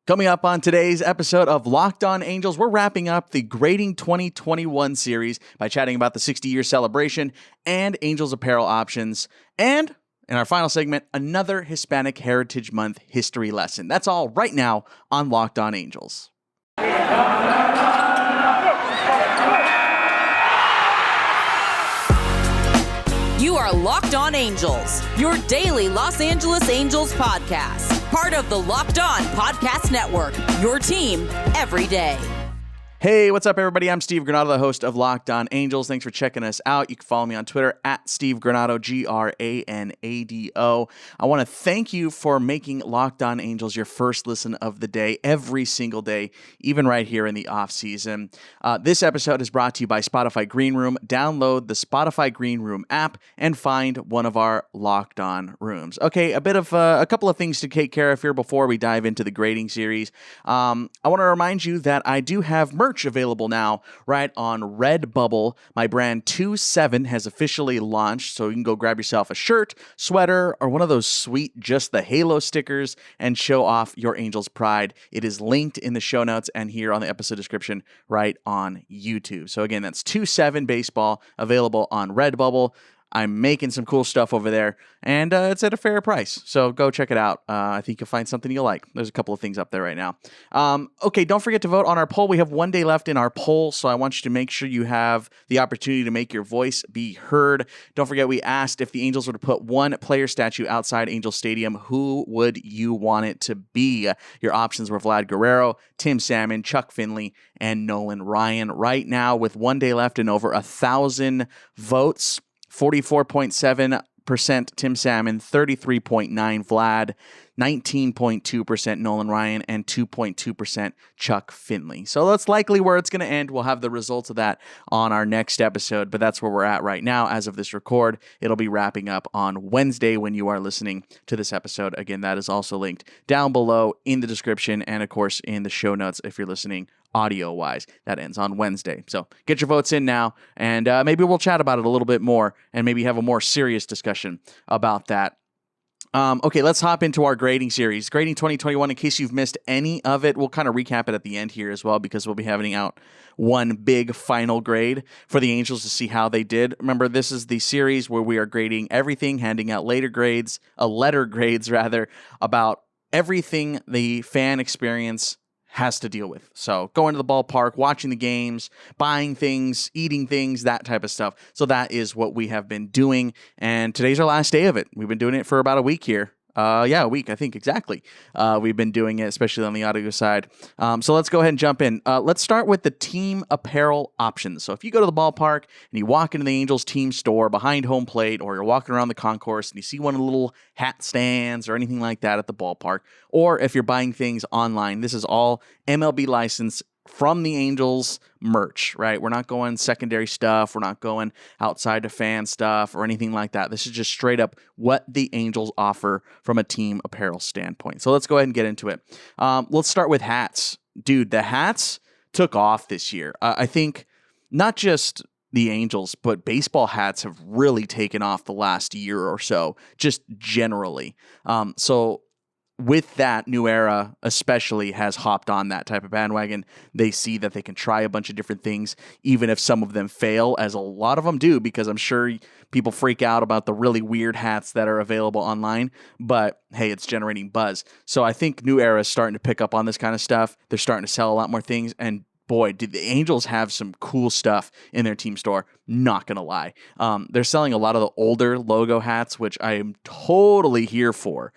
Coming up on today's episode of Locked On Angels, we're wrapping up the Grading 2021 series by chatting about the 60-year celebration and Angels apparel options. And in our final segment, another Hispanic Heritage Month history lesson. That's all right now on Locked On Angels. You are Locked On Angels, your daily Los Angeles Angels podcast. Part of the Locked On Podcast Network, your team every day. Hey, what's up, everybody? I'm Steve Granado, the host of Locked On Angels. Thanks for checking us out. You can follow me on Twitter at Steve Granado, Granado. I want to thank you for making Locked On Angels your first listen of the day, every single day, even right here in the off season. This episode is brought to you by Spotify Green Room. Download the Spotify Green Room app and find one of our Locked On rooms. Okay, a couple of things to take care of here before we dive into the grading series. I want to remind you that I do have merch available now right on Redbubble. My brand 27 has officially launched, so you can go grab yourself a shirt, sweater, or one of those sweet Just the Halo stickers and show off your Angels pride. It is linked in the show notes and here on the episode description right on YouTube. So again, that's 27 Baseball available on Redbubble. I'm making some cool stuff over there, and it's at a fair price. So go check it out. I think you'll find something you'll like. There's a couple of things up there right now. Okay, don't forget to vote on our poll. We have one day left in our poll, so I want you to make sure you have the opportunity to make your voice be heard. Don't forget, we asked if the Angels were to put one player statue outside Angel Stadium, who would you want it to be? Your options were Vlad Guerrero, Tim Salmon, Chuck Finley, and Nolan Ryan. Right now, with one day left and over 1,000 votes, 44.7% Tim Salmon, 33.9% Vlad, 19.2% Nolan Ryan, and 2.2% Chuck Finley. So that's likely where it's going to end. We'll have the results of that on our next episode, but that's where we're at right now. As of this record, it'll be wrapping up on Wednesday when you are listening to this episode. Again, that is also linked down below in the description and, of course, in the show notes if you're listening audio-wise. That ends on Wednesday. So get your votes in now, and maybe we'll chat about it a little bit more and maybe have a more serious discussion about that. Okay, let's hop into our grading series. Grading 2021, in case you've missed any of it, we'll kind of recap it at the end here as well because we'll be having out one big final grade for the Angels to see how they did. Remember, this is the series where we are grading everything, handing out letter grades about everything the fan experience has to deal with. So going to the ballpark, watching the games, buying things, eating things, that type of stuff. So that is what we have been doing. And today's our last day of it. We've been doing it for about a week here. A week, I think, exactly. We've been doing it, especially on the audio side. So let's go ahead and jump in. Let's start with the team apparel options. So if you go to the ballpark and you walk into the Angels team store behind home plate, or you're walking around the concourse and you see one of the little hat stands or anything like that at the ballpark, or if you're buying things online, this is all MLB licensed from the Angels merch, right? We're not going secondary stuff. We're not going outside to fan stuff or anything like that. This is just straight up what the Angels offer from a team apparel standpoint. So let's go ahead and get into it. Let's start with hats. Dude, the hats took off this year. I think not just the Angels, but baseball hats have really taken off the last year or so, just generally. So with that, New Era especially has hopped on that type of bandwagon. They see that they can try a bunch of different things, even if some of them fail, as a lot of them do, because I'm sure people freak out about the really weird hats that are available online, but hey, it's generating buzz. So I think New Era is starting to pick up on this kind of stuff. They're starting to sell a lot more things, and boy, did the Angels have some cool stuff in their team store. Not going to lie. They're selling a lot of the older logo hats, which I am totally here for.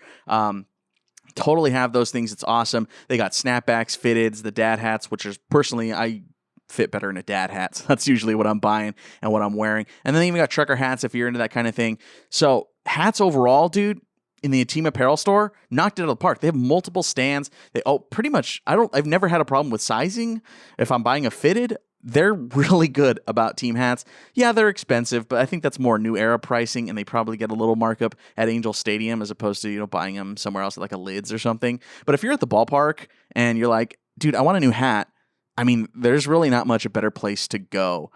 Totally have those things. It's awesome. They got snapbacks, fitteds, the dad hats, which is personally, I fit better in a dad hat. So that's usually what I'm buying and what I'm wearing. And then they even got trucker hats if you're into that kind of thing. So hats overall, dude, in the team apparel store, knocked it out of the park. They have multiple stands. Pretty much, I've never had a problem with sizing. If I'm buying a fitted, they're really good about team hats. Yeah, they're expensive, but I think that's more New Era pricing, and they probably get a little markup at Angel Stadium as opposed to, buying them somewhere else at like a Lids or something. But if you're at the ballpark and you're like, dude, I want a new hat, I mean, there's really not much a better place to go.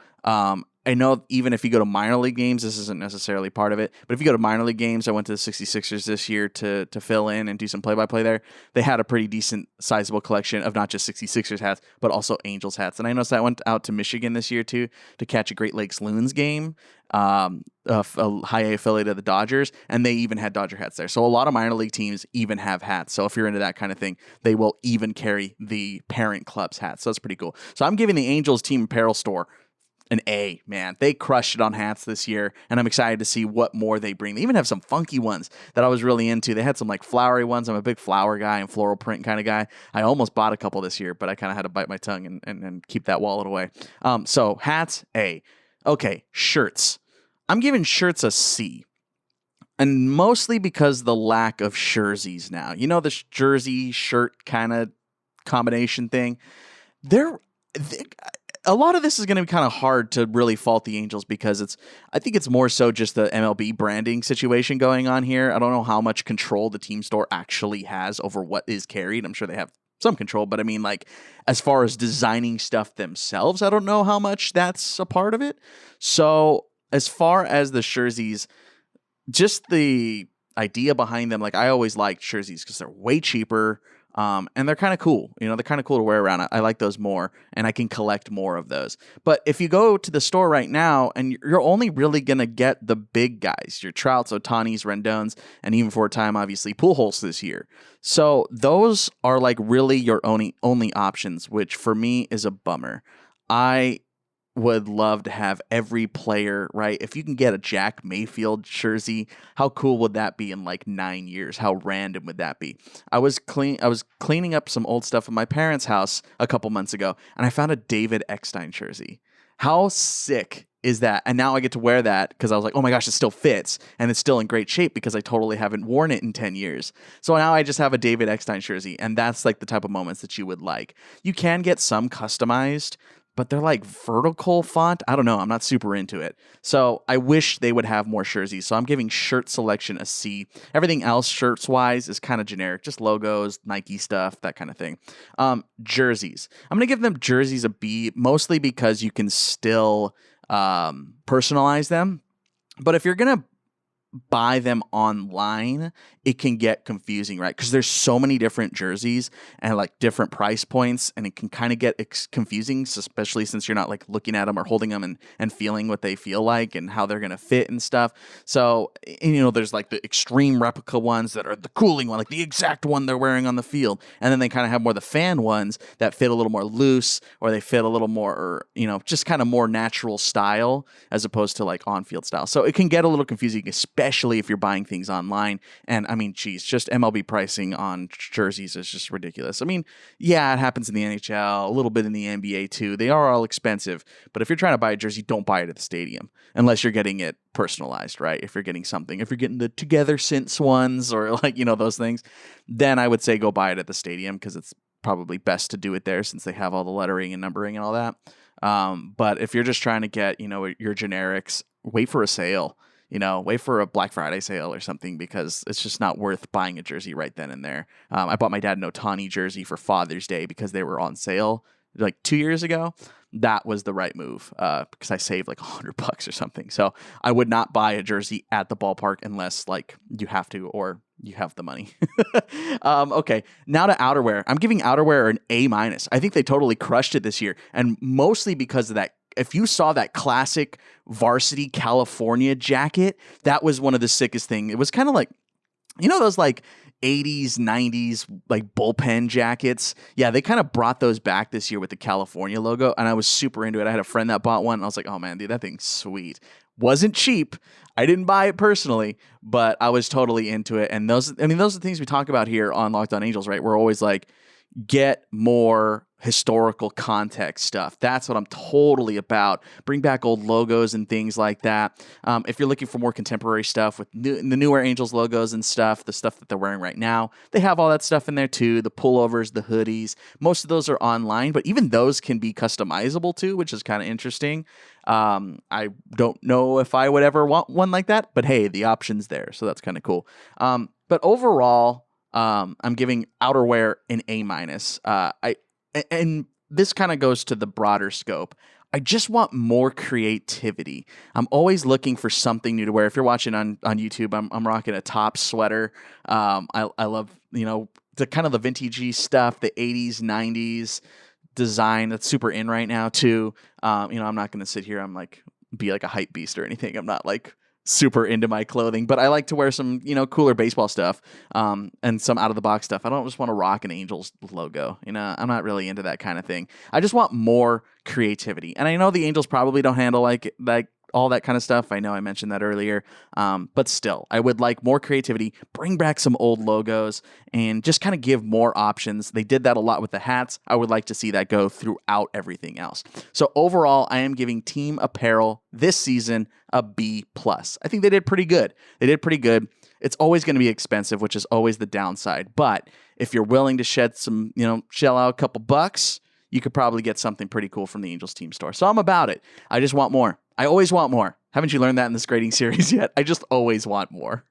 I know even if you go to minor league games, this isn't necessarily part of it, but if you go to minor league games, I went to the 66ers this year to fill in and do some play-by-play there. They had a pretty decent, sizable collection of not just 66ers hats, but also Angels hats. And I noticed I went out to Michigan this year too to catch a Great Lakes Loons game, a high A affiliate of the Dodgers, and they even had Dodger hats there. So a lot of minor league teams even have hats. So if you're into that kind of thing, they will even carry the parent club's hats. So that's pretty cool. So I'm giving the Angels team apparel store an A, man. They crushed it on hats this year, and I'm excited to see what more they bring. They even have some funky ones that I was really into. They had some like flowery ones. I'm a big flower guy and floral print kind of guy. I almost bought a couple this year, but I kind of had to bite my tongue and keep that wallet away. So hats, A. Okay, shirts. I'm giving shirts a C. And mostly because the lack of jerseys now. You know, this jersey shirt kind of combination thing. A lot of this is going to be kind of hard to really fault the Angels because I think it's more so just the MLB branding situation going on here. I don't know how much control the team store actually has over what is carried. I'm sure they have some control, but I mean, like, as far as designing stuff themselves, I don't know how much that's a part of it. So as far as the jerseys, just the idea behind them, like, I always liked jerseys because they're way cheaper. And they're kind of cool. You know, they're kind of cool to wear around. I like those more, and I can collect more of those. But if you go to the store right now, and you're only really going to get the big guys, your Trouts, Otanis, Rendones, and even for a time, obviously, Pujols this year. So those are like really your only options, which for me is a bummer. I would love to have every player, right? If you can get a Jack Mayfield jersey, how cool would that be in like 9 years? How random would that be? I was cleaning up some old stuff in my parents' house a couple months ago, and I found a David Eckstein jersey. How sick is that? And now I get to wear that because I was like, oh my gosh, it still fits, and it's still in great shape because I totally haven't worn it in 10 years. So now I just have a David Eckstein jersey, and that's like the type of moments that you would like. You can get some customized, but they're like vertical font. I don't know. I'm not super into it. So I wish they would have more jerseys. So I'm giving shirt selection a C. Everything else shirts wise is kind of generic, just logos, Nike stuff, that kind of thing. Jerseys. I'm going to give them jerseys a B, mostly because you can still personalize them. But if you're going to buy them online, it can get confusing, right? Because there's so many different jerseys and like different price points, and it can kind of get confusing, especially since you're not like looking at them or holding them and feeling what they feel like and how they're going to fit and stuff. So, and, you know, there's like the extreme replica ones that are the cooling one, like the exact one they're wearing on the field. And then they kind of have more the fan ones that fit a little more loose, or they fit a little more, or, you know, just kind of more natural style as opposed to like on-field style. So it can get a little confusing, especially if you're buying things online. And I mean, geez, just MLB pricing on jerseys is just ridiculous. I mean, yeah, it happens in the NHL, a little bit in the NBA too. They are all expensive, but if you're trying to buy a jersey, don't buy it at the stadium unless you're getting it personalized, right? If you're getting something, if you're getting the Together Since ones or like, you know, those things, then I would say go buy it at the stadium because it's probably best to do it there since they have all the lettering and numbering and all that. But if you're just trying to get, you know, your generics, wait for a sale. You know, wait for a Black Friday sale or something because it's just not worth buying a jersey right then and there. I bought my dad an Ohtani jersey for Father's Day because they were on sale like 2 years ago. That was the right move because I saved like $100 or something. So I would not buy a jersey at the ballpark unless like you have to or you have the money. Okay, now to outerwear. I'm giving outerwear an A-. I think they totally crushed it this year, and mostly because of that. If you saw that classic varsity California jacket, that was one of the sickest things. It was kind of like, you know, those like 80s, 90s, like bullpen jackets. Yeah, they kind of brought those back this year with the California logo, and I was super into it. I had a friend that bought one, and I was like, oh man, dude, that thing's sweet. Wasn't cheap. I didn't buy it personally, but I was totally into it. And those are the things we talk about here on Locked On Angels, right? We're always like, get more historical context stuff. That's what I'm totally about. Bring back old logos and things like that. If you're looking for more contemporary stuff with the newer Angels logos and stuff, the stuff that they're wearing right now, they have all that stuff in there too. The pullovers, the hoodies, most of those are online, but even those can be customizable too, which is kind of interesting. I don't know if I would ever want one like that, but hey, the option's there. So that's kind of cool. But overall, I'm giving outerwear an A-. And this kind of goes to the broader scope. I just want more creativity. I'm always looking for something new to wear. If you're watching on YouTube, I'm rocking a top sweater. I love, the kind of the vintagey stuff, the 80s, 90s design that's super in right now too. I'm not going to sit here. Be like a hype beast or anything. I'm not like super into my clothing, but I like to wear some, cooler baseball stuff, and some out of the box stuff. I don't just want to rock an Angels logo. I'm not really into that kind of thing. I just want more creativity. And I know the Angels probably don't handle like all that kind of stuff. I know I mentioned that earlier. But still, I would like more creativity, bring back some old logos, and just kind of give more options. They did that a lot with the hats. I would like to see that go throughout everything else. So overall, I am giving Team Apparel this season a B+. I think they did pretty good. It's always going to be expensive, which is always the downside. But if you're willing to shell out a couple bucks, you could probably get something pretty cool from the Angels team store. So I'm about it. I just want more. I always want more. Haven't you learned that in this grading series yet? I just always want more.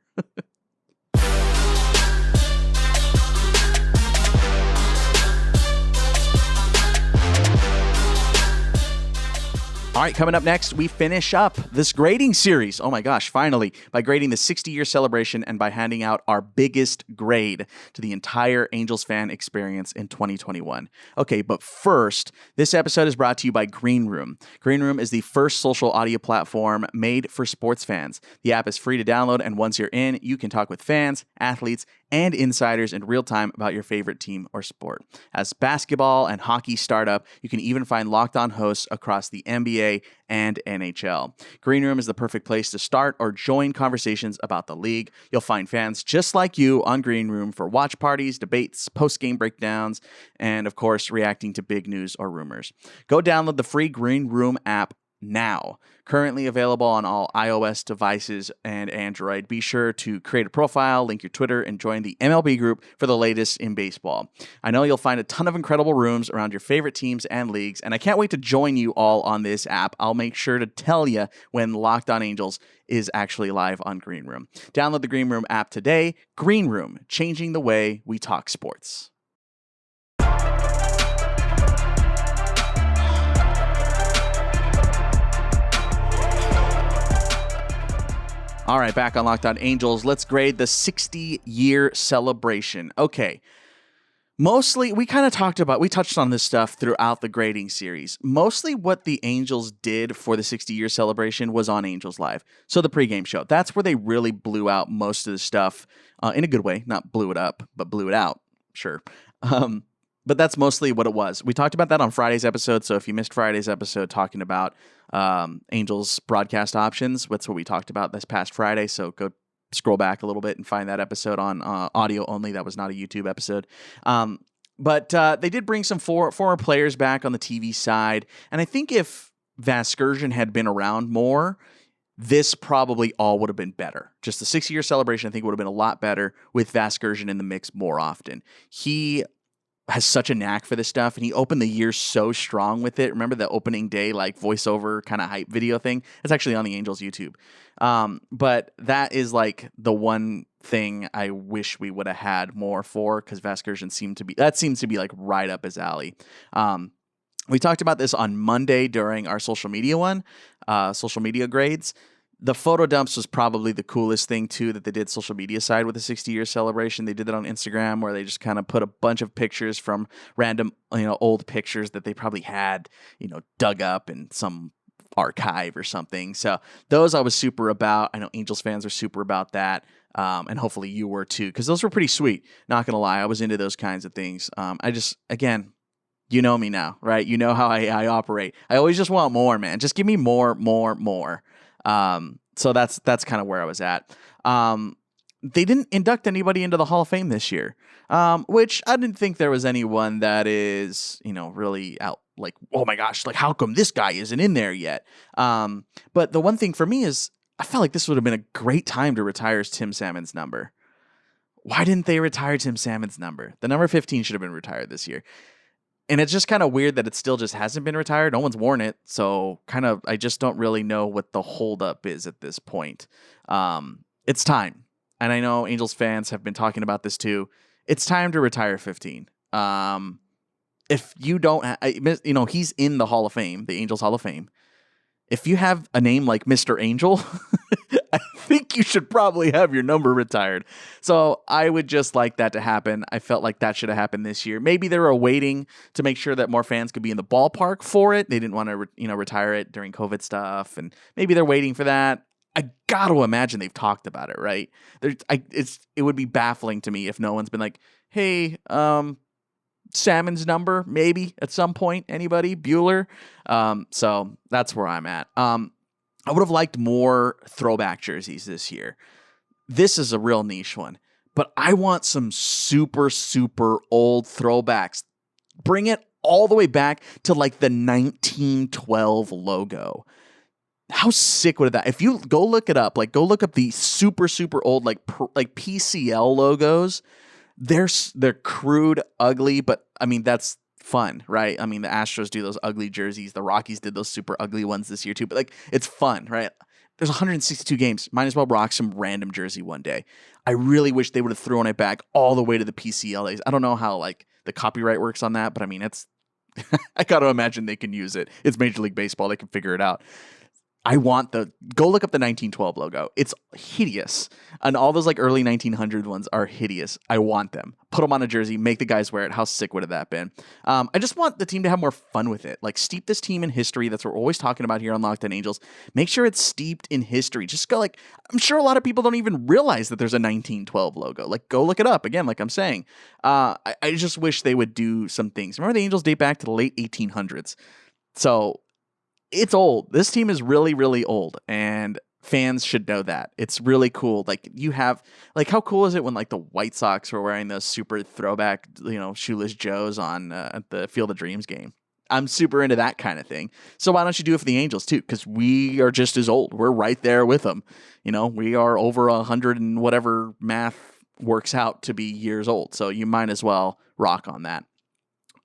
All right, coming up next, we finish up this grading series. Oh my gosh, finally, by grading the 60-year celebration and by handing out our biggest grade to the entire Angels fan experience in 2021. Okay, but first, this episode is brought to you by Green Room. Green Room is the first social audio platform made for sports fans. The app is free to download, and once you're in, you can talk with fans, athletes, and insiders in real time about your favorite team or sport. As basketball and hockey start up, you can even find Locked On hosts across the NBA and NHL. Green Room is the perfect place to start or join conversations about the league. You'll find fans just like you on Green Room for watch parties, debates, post-game breakdowns, and of course, reacting to big news or rumors. Go download the free Green Room app now. Currently available on all iOS devices and Android. Be sure to create a profile, link your Twitter, and join the MLB group for the latest in baseball. I know you'll find a ton of incredible rooms around your favorite teams and leagues, and I can't wait to join you all on this app. I'll make sure to tell you when Locked On Angels is actually live on Green Room. Download the Green Room app today. Green Room, changing the way we talk sports. All right, back on Locked On Angels. Let's grade the 60-year celebration. Okay, mostly, we touched on this stuff throughout the grading series. Mostly what the Angels did for the 60-year celebration was on Angels Live. So the pregame show. That's where they really blew out most of the stuff in a good way. Not blew it up, but blew it out. Sure. But that's mostly what it was. We talked about that on Friday's episode. So if you missed Friday's episode talking about Angels broadcast options, that's what we talked about this past Friday. So go scroll back a little bit and find that episode on audio only. That was not a YouTube episode. But they did bring some former players back on the TV side. And I think if Vasgersian had been around more, this probably all would have been better. Just the 60-year celebration, I think, would have been a lot better with Vasgersian in the mix more often. He has such a knack for this stuff, and he opened the year so strong with it. Remember the opening day voiceover kind of hype video thing? It's actually on the Angels YouTube. But that is the one thing I wish we would have had more for, because Vasgersian seems to be right up his alley. We talked about this on Monday during our social media grades. The photo dumps was probably the coolest thing, too, that they did social media side with the 60-year celebration. They did that on Instagram, where they just kind of put a bunch of pictures from random, old pictures that they probably had, dug up in some archive or something. So those I was super about. I know Angels fans are super about that. And hopefully you were, too, because those were pretty sweet. Not going to lie. I was into those kinds of things. Again, you know me now, right? You know how I operate. I always just want more, man. Just give me more. So that's kind of where I was at. They didn't induct anybody into the Hall of Fame this year, which I didn't think there was anyone that is, really out oh my gosh, how come this guy isn't in there yet? But the one thing for me is I felt like this would have been a great time to retire Tim Salmon's number. Why didn't they retire Tim Salmon's number? The number 15 should have been retired this year. And it's just kind of weird that it still just hasn't been retired. No one's worn it. So I just don't really know what the holdup is at this point. It's time. And I know Angels fans have been talking about this too. It's time to retire 15. if you don't, he's in the Hall of Fame, the Angels Hall of Fame. If you have a name like Mr. Angel, I think you should probably have your number retired. So I would just like that to happen. I felt like that should have happened this year. Maybe they were waiting to make sure that more fans could be in the ballpark for it. They didn't want to, retire it during COVID stuff, and maybe they're waiting for that. I got to imagine they've talked about it, right? It would be baffling to me if no one's been like, hey, Salmon's number, maybe at some point. Anybody? Bueller? So that's where I'm at. I would have liked more throwback jerseys this year. This is a real niche one, but I want some super, super old throwbacks. Bring it all the way back to like the 1912 logo. How sick would that? If you go look it up, go look up the super, super old like PCL logos. They're crude, ugly, but I mean, that's fun, right? I mean, the Astros do those ugly jerseys. The Rockies did those super ugly ones this year too, but it's fun, right? There's 162 games. Might as well rock some random jersey one day. I really wish they would have thrown it back all the way to the PCL days. I don't know how the copyright works on that, but I mean, it's, I got to imagine they can use it. It's Major League Baseball. They can figure it out. I want go look up the 1912 logo. It's hideous. And all those early 1900 ones are hideous. I want them. Put them on a jersey, make the guys wear it. How sick would have that been? I just want the team to have more fun with it. Steep this team in history. That's what we're always talking about here on Locked On Angels. Make sure it's steeped in history. Just go I'm sure a lot of people don't even realize that there's a 1912 logo. Go look it up. Again, like I'm saying. I just wish they would do some things. Remember, the Angels date back to the late 1800s. So it's old. This team is really, really old, and fans should know that. It's really cool. You have, how cool is it when the White Sox were wearing those super throwback, shoeless Joes on at the Field of Dreams game? I'm super into that kind of thing. So why don't you do it for the Angels too? Because we are just as old. We're right there with them. We are over 100 and whatever math works out to be years old. So you might as well rock on that.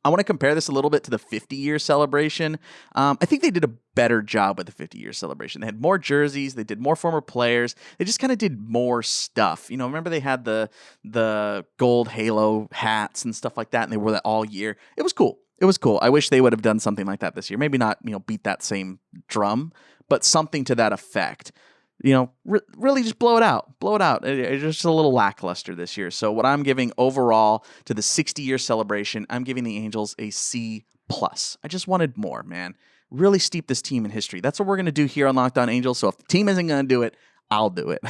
I want to compare this a little bit to the 50-year celebration. I think they did a better job with the 50-year celebration. They had more jerseys. They did more former players. They just kind of did more stuff. Remember they had the gold halo hats and stuff like that, and they wore that all year. It was cool. It was cool. I wish they would have done something like that this year. Maybe not, beat that same drum, but something to that effect. Really just blow it out. Blow it out. It's just a little lackluster this year. So what I'm giving overall to the 60-year celebration, I'm giving the Angels a C+. I just wanted more, man. Really steep this team in history. That's what we're going to do here on Locked On Angels. So if the team isn't going to do it, I'll do it.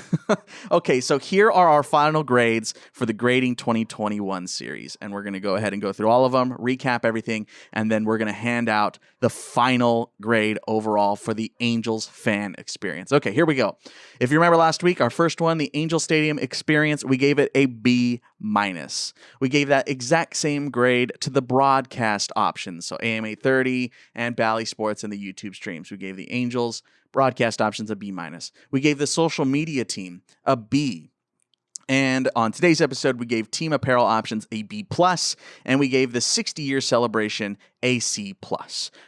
Okay, so here are our final grades for the Grading 2021 series. And we're going to go ahead and go through all of them, recap everything, and then we're going to hand out the final grade overall for the Angels fan experience. Okay, here we go. If you remember last week, our first one, the Angel Stadium experience, we gave it a B-. We gave that exact same grade to the broadcast options, so AM 830 and Bally Sports and the YouTube streams. We gave the Angels broadcast options a B-. We gave the social media team a B. And on today's episode, we gave Team Apparel options a B+, and we gave the 60-year celebration a C+.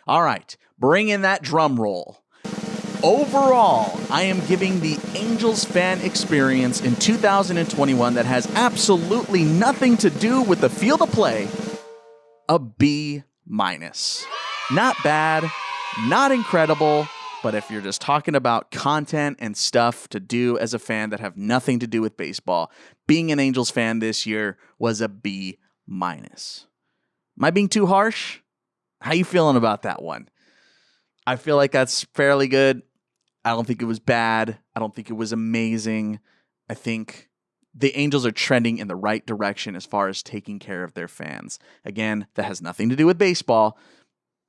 All right, bring in that drum roll. Overall, I am giving the Angels fan experience in 2021 that has absolutely nothing to do with the field of play a B-. Not bad, not incredible, but if you're just talking about content and stuff to do as a fan that have nothing to do with baseball, being an Angels fan this year was a B-. Am I being too harsh? How you feeling about that one? I feel like that's fairly good. I don't think it was bad. I don't think it was amazing. I think the Angels are trending in the right direction as far as taking care of their fans. Again, that has nothing to do with baseball.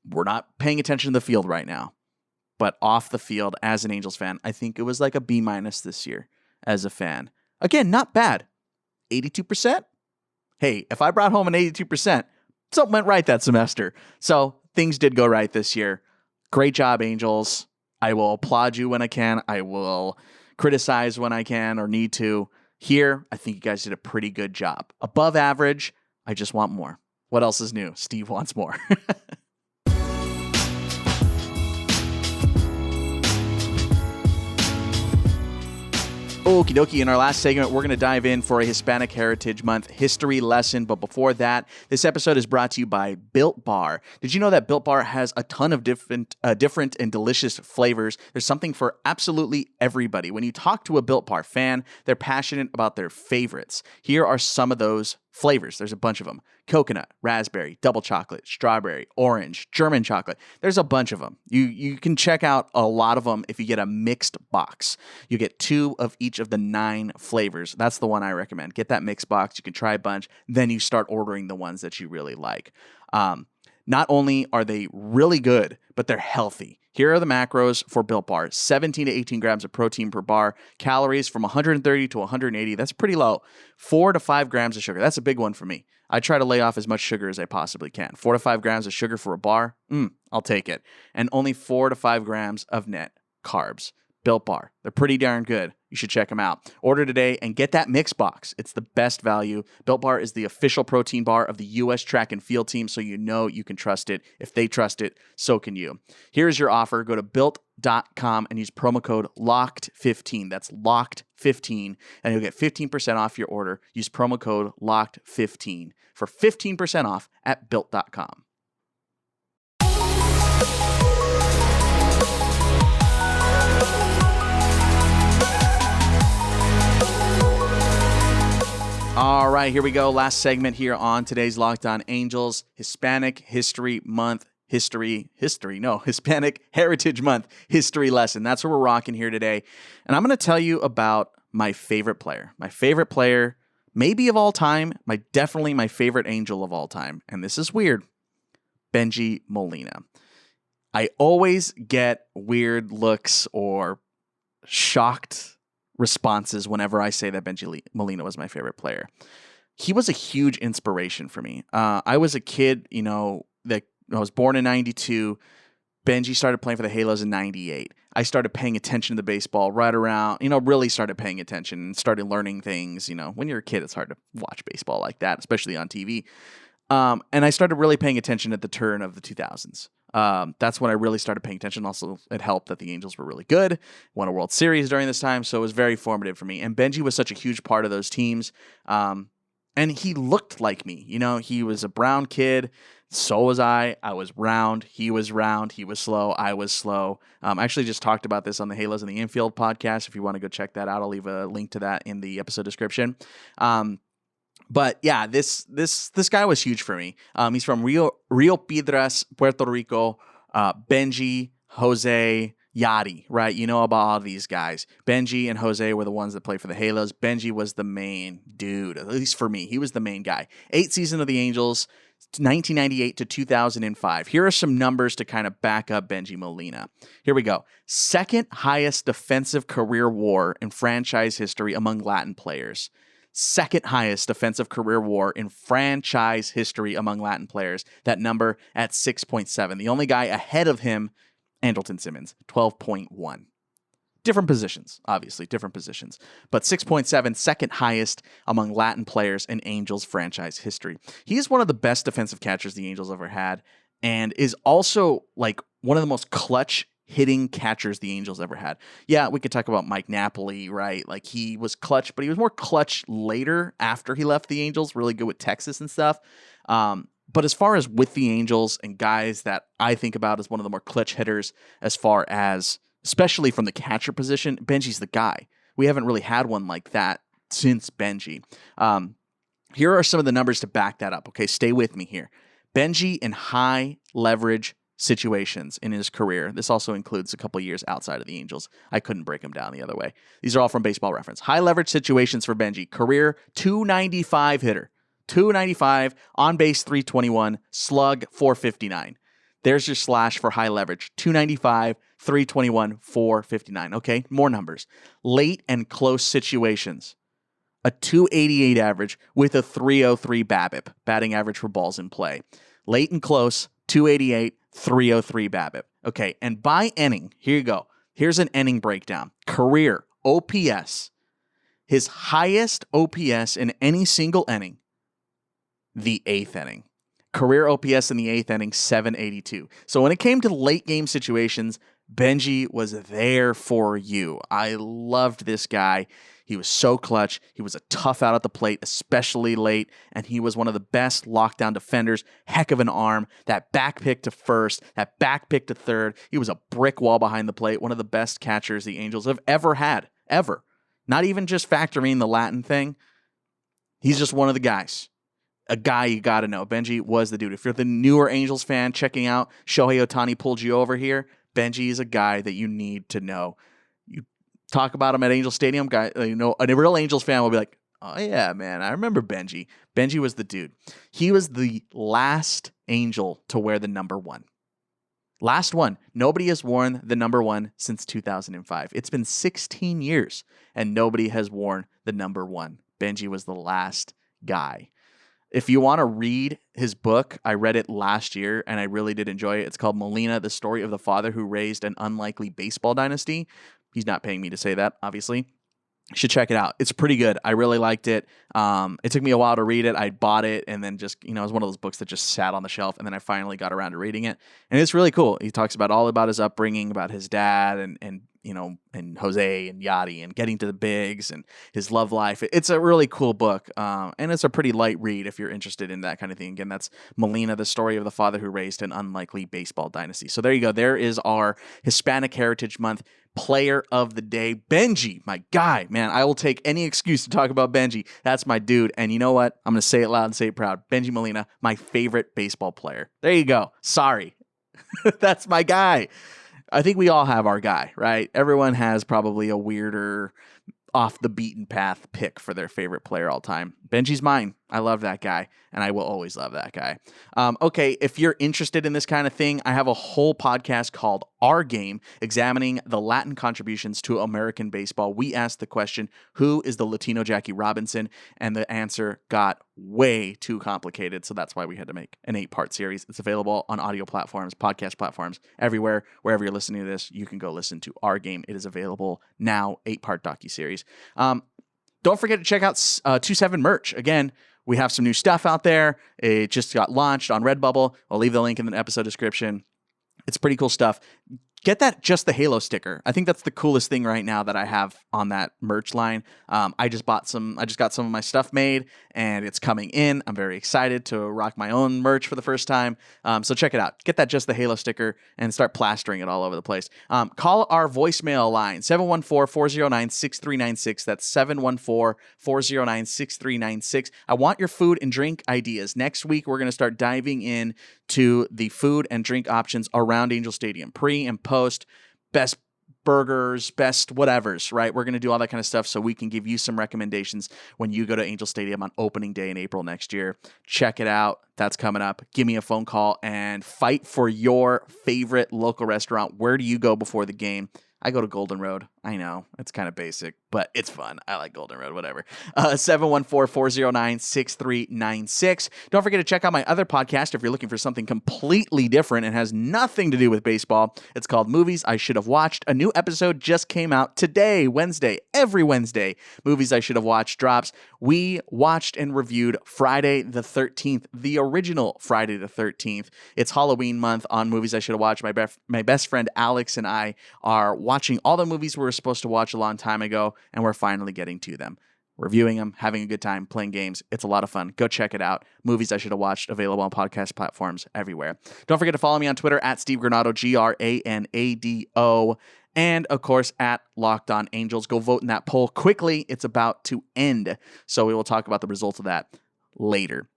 We're not paying attention to the field right now. But off the field, as an Angels fan, I think it was like a B- this year as a fan. Again, not bad. 82%? Hey, if I brought home an 82%, something went right that semester. So things did go right this year. Great job, Angels. I will applaud you when I can. I will criticize when I can or need to. Here, I think you guys did a pretty good job. Above average, I just want more. What else is new? Steve wants more. Okie dokie. In our last segment, we're going to dive in for a Hispanic Heritage Month history lesson. But before that, this episode is brought to you by Built Bar. Did you know that Built Bar has a ton of different and delicious flavors? There's something for absolutely everybody. When you talk to a Built Bar fan, they're passionate about their favorites. Here are some of those flavors. There's a bunch of them. Coconut, raspberry, double chocolate, strawberry, orange, German chocolate. There's a bunch of them. You can check out a lot of them if you get a mixed box. You get 2 of each of the 9 flavors. That's the one I recommend. Get that mixed box. You can try a bunch. Then you start ordering the ones that you really like. Not only are they really good, but they're healthy. Here are the macros for Built Bar. 17 to 18 grams of protein per bar. Calories from 130 to 180. That's pretty low. 4 to 5 grams of sugar. That's a big one for me. I try to lay off as much sugar as I possibly can. 4 to 5 grams of sugar for a bar. I'll take it. And only 4 to 5 grams of net carbs. Built Bar. They're pretty darn good. You should check them out. Order today and get that mix box. It's the best value. Built Bar is the official protein bar of the U.S. track and field team, so you know you can trust it. If they trust it, so can you. Here's your offer. Go to built.com and use promo code LOCKED15. That's LOCKED15, and you'll get 15% off your order. Use promo code LOCKED15 for 15% off at built.com. All right, here we go. Last segment here on today's Locked On Angels, Hispanic History Month, Hispanic Heritage Month history lesson. That's what we're rocking here today. And I'm going to tell you about my favorite player. My favorite player, maybe of all time, definitely my favorite Angel of all time. And this is weird. Bengie Molina. I always get weird looks or shocked responses whenever I say that Bengie Molina was my favorite player. He was a huge inspiration for me. I was a kid, that I was born in 92. Bengie started playing for the Halos in 98. I started paying attention to the baseball right around, really started paying attention and started learning things. When you're a kid, it's hard to watch baseball like that, especially on TV. And I started really paying attention at the turn of the 2000s. That's when I really started paying attention. Also, it helped that the Angels were really good, won a World Series during this time, so it was very formative for me. And Bengie was such a huge part of those teams. And he looked like me. He was a brown kid. So was I. I was round. He was round. He was slow. I was slow. I actually just talked about this on the Halos in the Infield podcast. If you want to go check that out, I'll leave a link to that in the episode description. But yeah, this guy was huge for me. He's from Rio Piedras, Puerto Rico. Bengie, Jose, Yadi, right? You know about all these guys. Bengie and Jose were the ones that played for the Halos. Bengie was the main dude, at least for me. He was the main guy. 8 seasons of the Angels, 1998 to 2005. Here are some numbers to kind of back up Bengie Molina. Here we go. Second highest defensive career WAR in franchise history among Latin players. Second highest defensive career WAR in franchise history among Latin players. That number at 6.7. The only guy ahead of him, Andrelton Simmons, 12.1. Different positions, obviously, different positions. But 6.7, second highest among Latin players in Angels franchise history. He is one of the best defensive catchers the Angels ever had, and is also like one of the most clutch hitting catchers the Angels ever had. Yeah, we could talk about Mike Napoli, right? Like, he was clutch, but he was more clutch later after he left the Angels, really good with Texas and stuff. But as far as with the Angels and guys that I think about as one of the more clutch hitters, as far as, especially from the catcher position, Bengie's the guy. We haven't really had one like that since Bengie. Here are some of the numbers to back that up. Okay, stay with me here. Bengie in high leverage situations in his career. This also includes a couple years outside of the Angels. I couldn't break them down the other way. These are all from Baseball Reference. High leverage situations for Bengie. Career 295 hitter. 295, on base 321, slug 459. There's your slash for high leverage. 295, 321, 459. Okay, more numbers. Late and close situations. A 288 average with a 303 BABIP, batting average for balls in play. Late and close, 288, 303 BABIP. Okay, and by inning, here you go. Here's an inning breakdown. Career OPS. His highest OPS in any single inning, the 8th inning. Career OPS in the 8th inning, 782. So when it came to late game situations, Bengie was there for you. I loved this guy. He was so clutch. He was a tough out at the plate, especially late, and he was one of the best lockdown defenders. Heck of an arm. That back pick to first, that back pick to third. He was a brick wall behind the plate. One of the best catchers the Angels have ever had, ever. Not even just factoring the Latin thing. He's just one of the guys. A guy you got to know. Bengie was the dude. If you're the newer Angels fan checking out Shohei Ohtani pulled you over here, Bengie is a guy that you need to know. You talk about him at Angel Stadium, guy, a real Angels fan will be like, oh yeah, man, I remember Bengie. Bengie was the dude. He was the last Angel to wear the number 1. Last one. Nobody has worn the number 1 since 2005. It's been 16 years and nobody has worn the number 1. Bengie was the last guy. If you want to read his book, I read it last year and I really did enjoy it. It's called Molina, the Story of the Father Who Raised an Unlikely Baseball Dynasty. He's not paying me to say that, obviously. You should check it out. It's pretty good. I really liked it. It took me a while to read it. I bought it and then just, it was one of those books that just sat on the shelf, and then I finally got around to reading it. And it's really cool. He talks all about his upbringing, about his dad and Jose and Yachty and getting to the bigs and his love life. It's a really cool book. And it's a pretty light read if you're interested in that kind of thing. Again, that's Molina, the Story of the Father Who Raised an Unlikely Baseball Dynasty. So there you go. There is our Hispanic Heritage Month Player of the Day. Bengie, my guy, man, I will take any excuse to talk about Bengie. That's my dude. And you know what? I'm going to say it loud and say it proud. Bengie Molina, my favorite baseball player. There you go. Sorry. That's my guy. I think we all have our guy, right? Everyone has probably a weirder, off the beaten path pick for their favorite player all time. Bengie's mine. I love that guy, and I will always love that guy. Okay, if you're interested in this kind of thing, I have a whole podcast called Our Game, examining the Latin contributions to American baseball. We asked the question, who is the Latino Jackie Robinson? And the answer got way too complicated, so that's why we had to make an 8-part series. It's available on audio platforms, podcast platforms, everywhere. Wherever you're listening to this, you can go listen to Our Game. It is available now, 8-part docuseries. Don't forget to check out 2-7 merch. Again, we have some new stuff out there. It just got launched on Redbubble. I'll leave the link in the episode description. It's pretty cool stuff. Get that Just the Halo sticker. I think that's the coolest thing right now that I have on that merch line. I just got some of my stuff made and it's coming in. I'm very excited to rock my own merch for the first time. So check it out. Get that Just the Halo sticker and start plastering it all over the place. Call our voicemail line, 714-409-6396. That's 714-409-6396. I want your food and drink ideas. Next week, we're going to start diving in to the food and drink options around Angel Stadium, pre and post, best burgers, best whatevers, right? We're going to do all that kind of stuff so we can give you some recommendations when you go to Angel Stadium on opening day in April next year. Check it out. That's coming up. Give me a phone call and fight for your favorite local restaurant. Where do you go before the game? I go to Golden Road. I know, it's kind of basic, but it's fun. I like Golden Road, whatever. 714-409-6396. Don't forget to check out my other podcast if you're looking for something completely different and has nothing to do with baseball. It's called Movies I Should Have Watched. A new episode just came out today, Wednesday. Every Wednesday, Movies I Should Have Watched drops. We watched and reviewed Friday the 13th, the original Friday the 13th. It's Halloween month on Movies I Should Have Watched. My best friend Alex and I are watching all the movies we were supposed to watch a long time ago, and we're finally getting to them. Reviewing them, having a good time, playing games. It's a lot of fun. Go check it out. Movies I Should Have Watched, available on podcast platforms everywhere. Don't forget to follow me on Twitter at Steve Granado, Granado. And, of course, at Locked On Angels. Go vote in that poll quickly. It's about to end. So we will talk about the results of that later.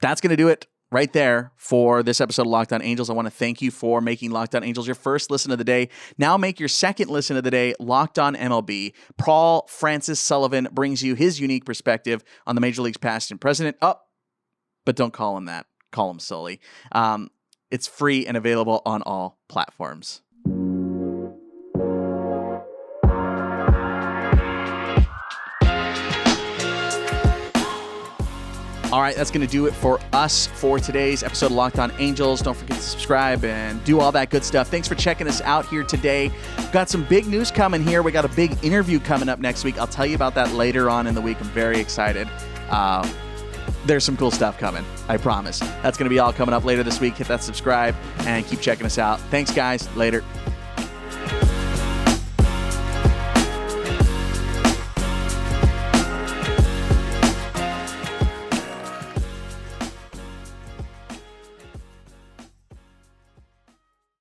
That's going to do it right there for this episode of Locked On Angels. I want to thank you for making Locked On Angels your first listen of the day. Now make your second listen of the day, Locked On MLB. Paul Francis Sullivan brings you his unique perspective on the Major League's past and present. But don't call him that. Call him Sully. It's free and available on all platforms. All right, that's going to do it for us for today's episode of Locked On Angels. Don't forget to subscribe and do all that good stuff. Thanks for checking us out here today. We've got some big news coming here. We got a big interview coming up next week. I'll tell you about that later on in the week. I'm very excited. There's some cool stuff coming, I promise. That's going to be all coming up later this week. Hit that subscribe and keep checking us out. Thanks, guys. Later.